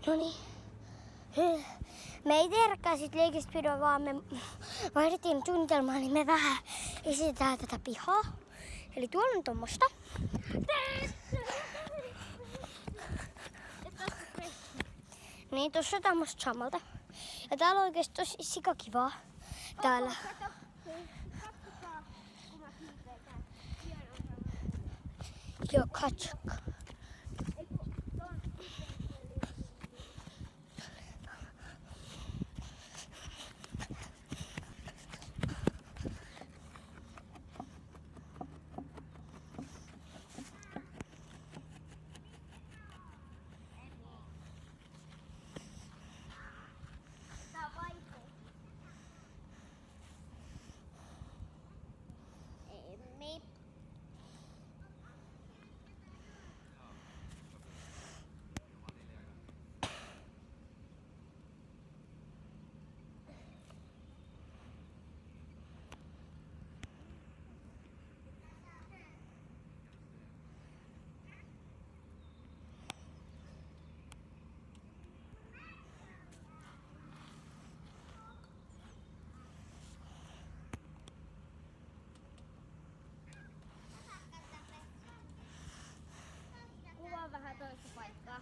Noniin. Me ei tehdäkään sit leikistä videoa, vaan me vaihdettiin suunnitelmaa, niin me vähän esitetään tätä pihaa. Eli tuolla on tommosta. Niin, tossa on tämmöstä samalta. Ja täällä on oikeesti tosi sikakivaa. Täällä. Joo, katsokaa. Kuvaa vähän toista paikkaa.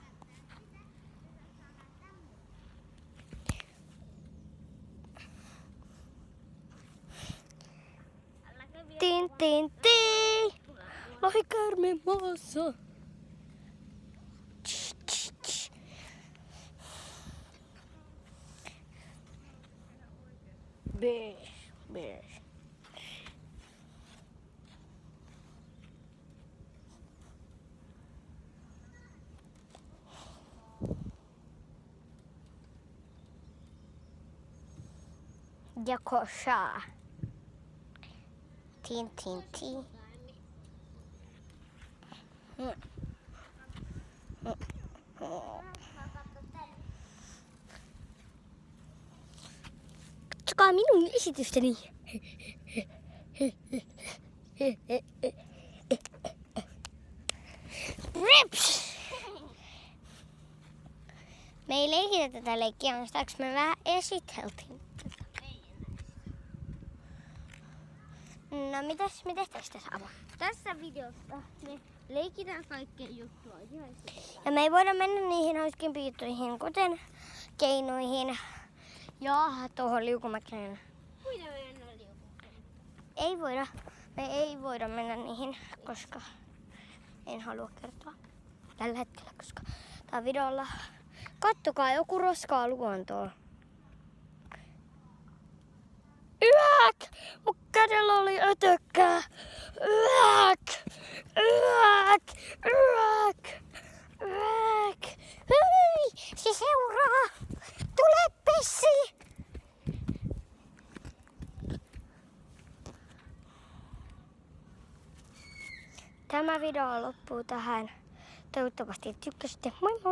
Tin tin tin! Lohikäärme maassa! Bees, bees. Ja kosaa. Tin tin tin. Katsokaa minun esitystäni. Rips! Me ei leikitä tätä leikkiä, onnistaaks me vähän esiteltiin. No mitäs me tehtäis tässä Ava? Tässä videossa me leikitään kaikkea juttua. Ja me ei voida mennä niihin hauskimpiin juttuihin, kuten keinoihin ja tuohon liukumäkeen. Kuinka me mennään liukumäkeen? Ei voida. Me ei voida mennä niihin, koska en halua kertoa tällä hetkellä, koska tää on videolla. Kattokaa, joku roskaa luontoon. Yäk! Mun kädellä oli ötökkää. Yäk! Yäk! Yäk! Yäk! Hyi! Se seuraa! Tule Pessi! Tämä video loppuu tähän. Toivottavasti tykkäsitte. Moi moi!